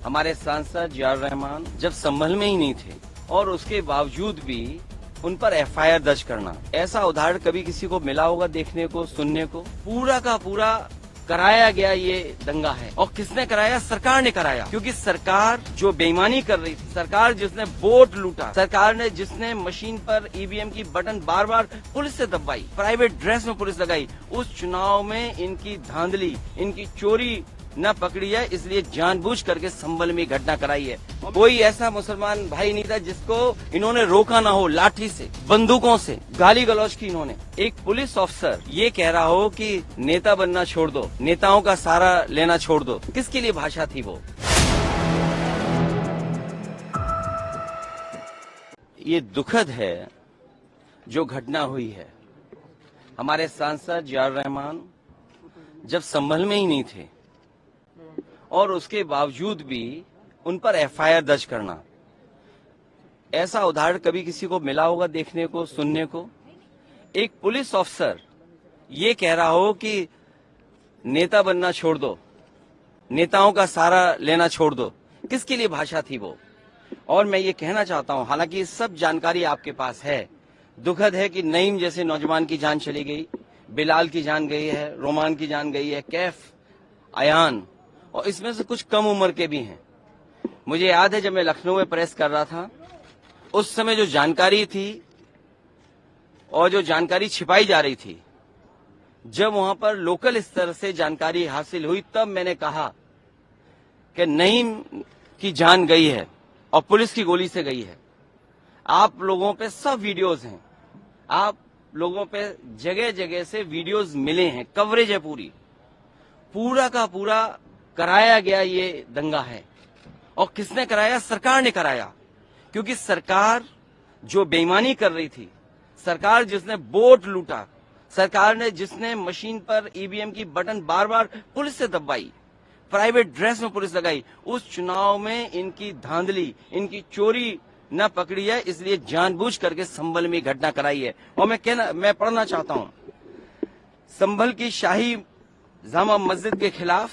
हमारे सांसद जियाउर रहमान जब संभल में ही नहीं थे और उसके बावजूद भी उन पर एफआईआर दर्ज करना, ऐसा उदाहरण कभी किसी को मिला होगा देखने को, सुनने को? पूरा का पूरा कराया गया ये दंगा है। और किसने कराया? सरकार ने कराया, क्योंकि सरकार जो बेईमानी कर रही थी, सरकार जिसने वोट लूटा, सरकार ने जिसने मशीन पर ईवीएम की बटन बार बार पुलिस से दबाई, प्राइवेट ड्रेस में पुलिस लगाई, उस चुनाव में इनकी धांधली, इनकी चोरी न पकड़ी है, इसलिए जानबूझ करके संभल में घटना कराई है। कोई ऐसा मुसलमान भाई नहीं था जिसको इन्होंने रोका ना हो, लाठी से, बंदूकों से गाली गलौज की इन्होंने। एक पुलिस ऑफिसर ये कह रहा हो कि नेता बनना छोड़ दो, नेताओं का सहारा लेना छोड़ दो, किसके लिए भाषा थी वो? ये दुखद है जो घटना हुई है। हमारे सांसद जियाउर रहमान जब संभल में ही नहीं थे और उसके बावजूद भी उन पर एफआईआर दर्ज करना, ऐसा उदाहरण कभी किसी को मिला होगा देखने को, सुनने को? एक पुलिस ऑफिसर ये कह रहा हो कि नेता बनना छोड़ दो, नेताओं का सहारा लेना छोड़ दो, किसके लिए भाषा थी वो? और मैं ये कहना चाहता हूं, हालांकि सब जानकारी आपके पास है, दुखद है कि नईम जैसे नौजवान की जान चली गई, बिलाल की जान गई है, रोमान की जान गई है, कैफ, अयान, और इसमें से कुछ कम उम्र के भी हैं। मुझे याद है जब मैं लखनऊ में प्रेस कर रहा था, उस समय जो जानकारी थी और जो जानकारी छिपाई जा रही थी, जब वहां पर लोकल स्तर से जानकारी हासिल हुई, तब मैंने कहा कि नईम की जान गई है और पुलिस की गोली से गई है। आप लोगों पे सब वीडियोस हैं, आप लोगों पे जगह जगह से वीडियोस मिले हैं, कवरेज है पूरा का पूरा कराया गया ये दंगा है। और किसने कराया? सरकार ने कराया, क्योंकि सरकार जो बेईमानी कर रही थी, सरकार जिसने वोट लूटा, सरकार ने जिसने मशीन पर ईवीएम की बटन बार बार पुलिस से दबाई, प्राइवेट ड्रेस में पुलिस लगाई, उस चुनाव में इनकी धांधली, इनकी चोरी न पकड़ी है, इसलिए जानबूझ करके संभल में घटना कराई है। और मैं पढ़ना चाहता हूं, संभल की शाही जामा मस्जिद के खिलाफ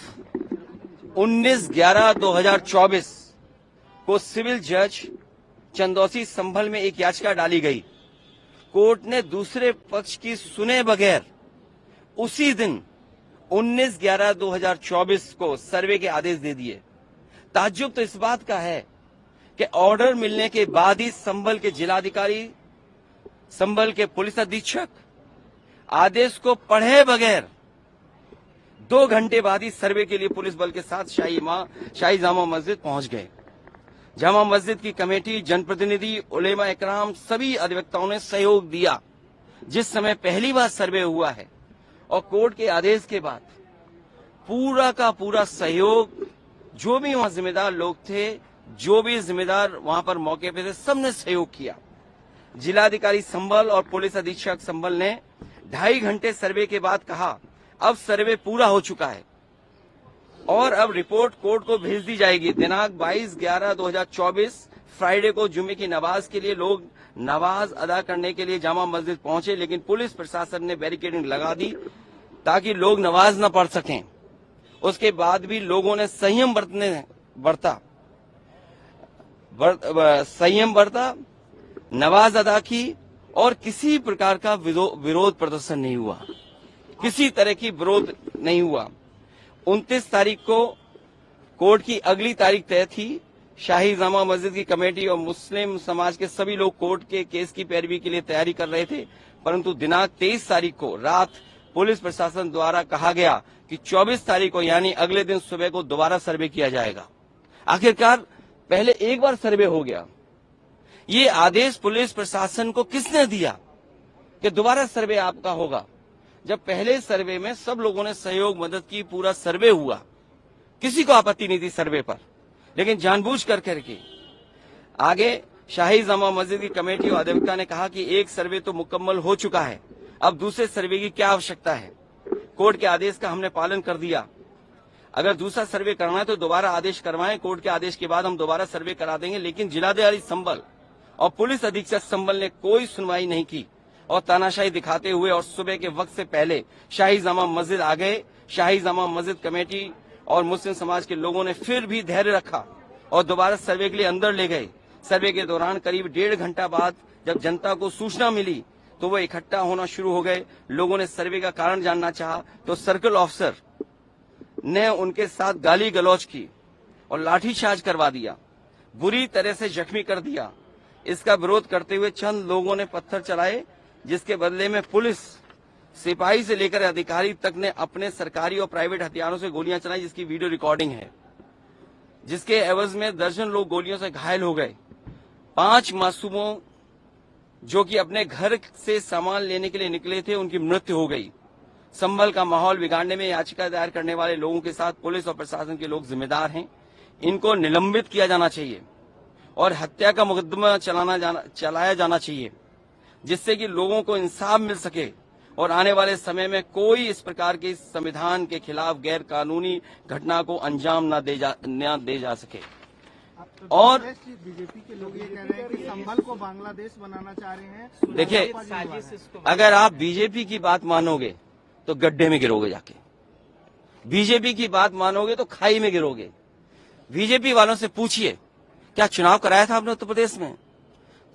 19/11/2024 को सिविल जज चंदौसी संभल में एक याचिका डाली गई। कोर्ट ने दूसरे पक्ष की सुने बगैर उसी दिन 19/11/2024 को सर्वे के आदेश दे दिए। ताज्जुब तो इस बात का है कि ऑर्डर मिलने के बाद ही संभल के जिलाधिकारी, संभल के पुलिस अधीक्षक आदेश को पढ़े बगैर 2 घंटे बाद ही सर्वे के लिए पुलिस बल के साथ शाही जामा मस्जिद पहुंच गए। जामा मस्जिद की कमेटी, जनप्रतिनिधि, उलेमा इकराम, सभी अधिवक्ताओं ने सहयोग दिया। जिस समय पहली बार सर्वे हुआ है और कोर्ट के आदेश के बाद पूरा का पूरा सहयोग, जो भी वहां जिम्मेदार लोग थे, जो भी जिम्मेदार वहां पर मौके पे थे, सबने सहयोग किया। जिलाधिकारी संभल और पुलिस अधीक्षक संभल ने 2.5 घंटे सर्वे के बाद कहा, अब सर्वे पूरा हो चुका है और अब रिपोर्ट कोर्ट को भेज दी जाएगी। दिनांक 22/11/2024 फ्राइडे को जुम्मे की नमाज के लिए लोग नमाज अदा करने के लिए जामा मस्जिद पहुंचे, लेकिन पुलिस प्रशासन ने बैरिकेडिंग लगा दी ताकि लोग नमाज न पढ़ सकें। उसके बाद भी लोगों ने संयम बरता, नमाज अदा की और किसी प्रकार का विरोध प्रदर्शन नहीं हुआ, किसी तरह की विरोध नहीं हुआ। 29 तारीख को कोर्ट की अगली तारीख तय थी। शाही जामा मस्जिद की कमेटी और मुस्लिम समाज के सभी लोग कोर्ट के केस की पैरवी के लिए तैयारी कर रहे थे, परंतु दिनांक 23 तारीख को रात पुलिस प्रशासन द्वारा कहा गया कि 24 तारीख को यानी अगले दिन सुबह को दोबारा सर्वे किया जाएगा। आखिरकार पहले एक बार सर्वे हो गया। ये आदेश पुलिस प्रशासन को किसने दिया कि दोबारा सर्वे आपका होगा, जब पहले सर्वे में सब लोगों ने सहयोग मदद की, पूरा सर्वे हुआ, किसी को आपत्ति नहीं थी सर्वे पर, लेकिन जानबूझ करके आगे शाही जामा मस्जिद की कमेटी और अधिवक्ता ने कहा कि एक सर्वे तो मुकम्मल हो चुका है, अब दूसरे सर्वे की क्या आवश्यकता है। कोर्ट के आदेश का हमने पालन कर दिया, अगर दूसरा सर्वे करना है तो दोबारा आदेश करवाएं, कोर्ट के आदेश के बाद हम दोबारा सर्वे करा देंगे। लेकिन जिलाधिकारी संभल और पुलिस अधीक्षक संभल ने कोई सुनवाई नहीं की और तानाशाही दिखाते हुए और सुबह के वक्त से पहले शाही जामा मस्जिद आ गए। शाही जामा मस्जिद कमेटी और मुस्लिम समाज के लोगों ने फिर भी धैर्य रखा और दोबारा सर्वे के लिए अंदर ले गए। सर्वे के दौरान करीब 1.5 घंटा बाद जब जनता को सूचना मिली तो वो इकट्ठा होना शुरू हो गए। लोगों ने सर्वे का कारण जानना चाहा तो सर्कल ऑफिसर ने उनके साथ गाली गलौज की और लाठीचार्ज करवा दिया, बुरी तरह से जख्मी कर दिया। इसका विरोध करते हुए चंद लोगों ने पत्थर चलाए, जिसके बदले में पुलिस, सिपाही से लेकर अधिकारी तक ने अपने सरकारी और प्राइवेट हथियारों से गोलियां चलाई, जिसकी वीडियो रिकॉर्डिंग है, जिसके एवज में दर्जन लोग गोलियों से घायल हो गए। 5 मासूमों जो कि अपने घर से सामान लेने के लिए निकले थे, उनकी मृत्यु हो गई। संभल का माहौल बिगाड़ने में याचिका दायर करने वाले लोगों के साथ पुलिस और प्रशासन के लोग जिम्मेदार हैं। इनको निलंबित किया जाना चाहिए और हत्या का मुकदमा चलाया जाना चाहिए, जिससे कि लोगों को इंसाफ मिल सके और आने वाले समय में कोई इस प्रकार के संविधान के खिलाफ गैर कानूनी घटना को अंजाम न दे जा सके। और बीजेपी के लोग ये कह रहे हैं कि संभल को बांग्लादेश बनाना चाह रहे हैं। देखिए, अगर आप बीजेपी की बात मानोगे तो गड्ढे में गिरोगे, जाके बीजेपी की बात मानोगे तो खाई में गिरोगे। बीजेपी वालों से पूछिए, क्या चुनाव कराया था आपने उत्तर प्रदेश में?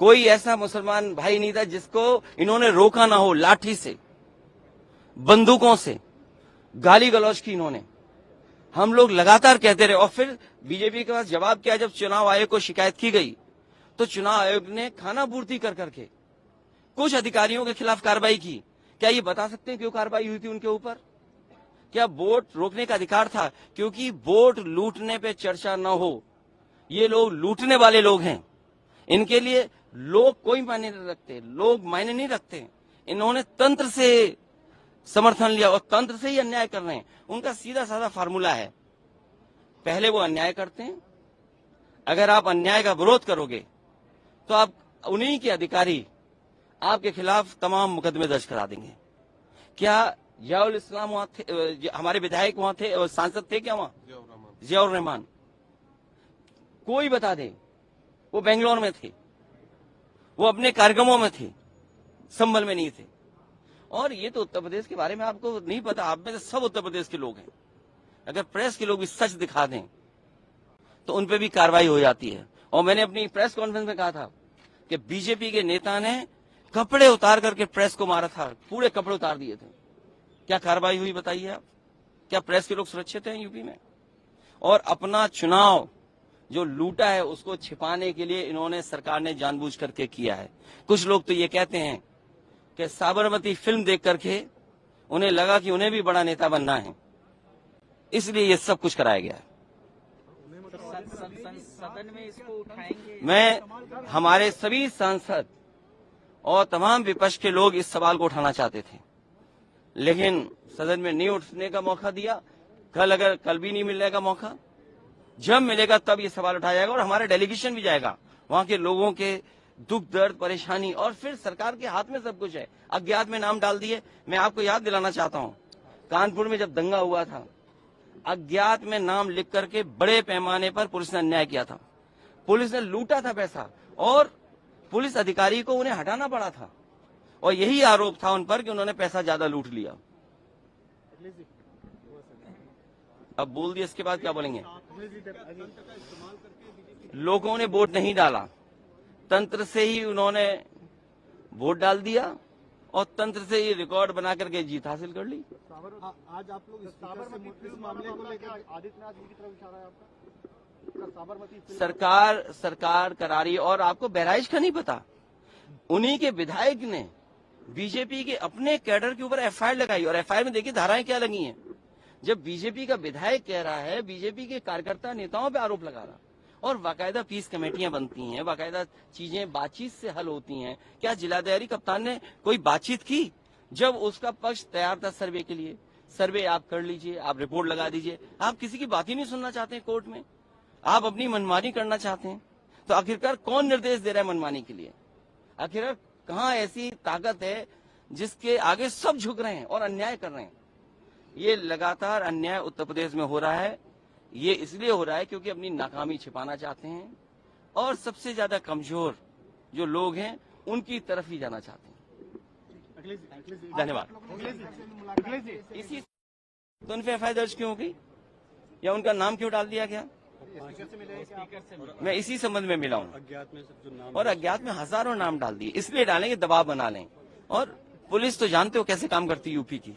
कोई ऐसा मुसलमान भाई नहीं था जिसको इन्होंने रोका ना हो। लाठी से, बंदूकों से गाली गलौज की इन्होंने। हम लोग लगातार कहते रहे और फिर बीजेपी के पास जवाब क्या, जब चुनाव आयोग को शिकायत की गई तो चुनाव आयोग ने खाना पूर्ति कर करके कुछ अधिकारियों के खिलाफ कार्रवाई की। क्या ये बता सकते हैं क्यों कार्रवाई हुई थी उनके ऊपर? क्या वोट रोकने का अधिकार था? क्योंकि वोट लूटने पे चर्चा न हो। ये लोग लूटने वाले लोग हैं, इनके लिए लोग कोई मायने नहीं रखते, लोग मायने नहीं रखते। इन्होंने तंत्र से समर्थन लिया और तंत्र से ही अन्याय कर रहे हैं। उनका सीधा साधा फार्मूला है, पहले वो अन्याय करते हैं, अगर आप अन्याय का विरोध करोगे तो आप उन्हीं के अधिकारी आपके खिलाफ तमाम मुकदमे दर्ज करा देंगे। क्या जियाउल इस्लाम वहां थे? हमारे विधायक वहां थे, सांसद थे क्या वहां? जियाउर रहमान, कोई बता दे। वो बेंगलोर में थे, वो अपने कार्यक्रमों में थे, संभल में नहीं थे। और ये तो उत्तर प्रदेश के बारे में आपको नहीं पता। आप में से सब उत्तर प्रदेश के लोग हैं। अगर प्रेस के लोग भी सच दिखा दें तो उन पे भी कार्रवाई हो जाती है। और मैंने अपनी प्रेस कॉन्फ्रेंस में कहा था कि बीजेपी के नेता ने कपड़े उतार करके प्रेस को मारा था, पूरे कपड़े उतार दिए थे। क्या कार्रवाई हुई बताइए आप? क्या प्रेस के लोग सुरक्षित हैं यूपी में? और अपना चुनाव जो लूटा है उसको छिपाने के लिए इन्होंने, सरकार ने जानबूझ करके किया है। कुछ लोग तो ये कहते हैं कि साबरमती फिल्म देख करके उन्हें लगा कि उन्हें भी बड़ा नेता बनना है, इसलिए ये सब कुछ कराया गया है। सदन में इसको उठाएंगे। मैं, हमारे सभी सांसद और तमाम विपक्ष के लोग इस सवाल को उठाना चाहते थे, लेकिन सदन में नहीं उठने का मौका दिया। कल भी नहीं मिलने का मौका, जब मिलेगा तब ये सवाल उठाया जाएगा और हमारा डेलीगेशन भी जाएगा। वहां के लोगों के दुख दर्द परेशानी, और फिर सरकार के हाथ में सब कुछ है। अज्ञात में नाम डाल दिए। मैं आपको याद दिलाना चाहता हूं, कानपुर में जब दंगा हुआ था, अज्ञात में नाम लिख करके बड़े पैमाने पर पुलिस ने अन्याय किया था। पुलिस ने लूटा था पैसा और पुलिस अधिकारी को उन्हें हटाना पड़ा था, और यही आरोप था उन पर कि उन्होंने पैसा ज्यादा लूट लिया। अब बोल दिया, इसके बाद क्या बोलेंगे? लोगों ने वोट नहीं डाला, तंत्र से ही उन्होंने वोट डाल दिया और तंत्र से ही रिकॉर्ड बना करके जीत हासिल कर ली। आज आप लोग इस मामले को लेकर आदित्यनाथ जी की तरफ इशारा है आपका? साबरमती सरकार करा रही है। और आपको बहराइच का नहीं पता, उन्हीं के विधायक ने बीजेपी के अपने कैडर के ऊपर एफआईआर लगाई, और एफआईआर में देखिए धाराएं क्या लगी हैं। जब बीजेपी का विधायक कह रहा है, बीजेपी के कार्यकर्ता नेताओं पे आरोप लगा रहा, और बाकायदा पीस कमेटियां बनती हैं, बाकायदा चीजें बातचीत से हल होती हैं। क्या जिलाधिकारी कप्तान ने कोई बातचीत की? जब उसका पक्ष तैयार था सर्वे के लिए, सर्वे आप कर लीजिए, आप रिपोर्ट लगा दीजिए। आप किसी की बात ही नहीं सुनना चाहते हैं कोर्ट में, आप अपनी मनमानी करना चाहते हैं। तो आखिरकार कौन निर्देश दे रहा है मनमानी के लिए? आखिरकार कहाँ ऐसी ताकत है जिसके आगे सब झुक रहे हैं और अन्याय कर रहे हैं? ये लगातार अन्याय उत्तर प्रदेश में हो रहा है। ये इसलिए हो रहा है क्योंकि अपनी नाकामी छिपाना चाहते हैं और सबसे ज्यादा कमजोर जो लोग हैं उनकी तरफ ही जाना चाहते हैं। धन्यवाद। इसी तो उन पे एफआईआर दर्ज क्यों हो गई या उनका नाम क्यों डाल दिया गया? स्पीकर से मिले हैं क्या आप? मैं इसी संबंध में मिला हूँ अज्ञात में सब जो नाम और अज्ञात में हजारों नाम डाल दिए, इसलिए डालेंगे दबाव बना लें। और पुलिस तो जानते हो कैसे काम करती है यूपी की।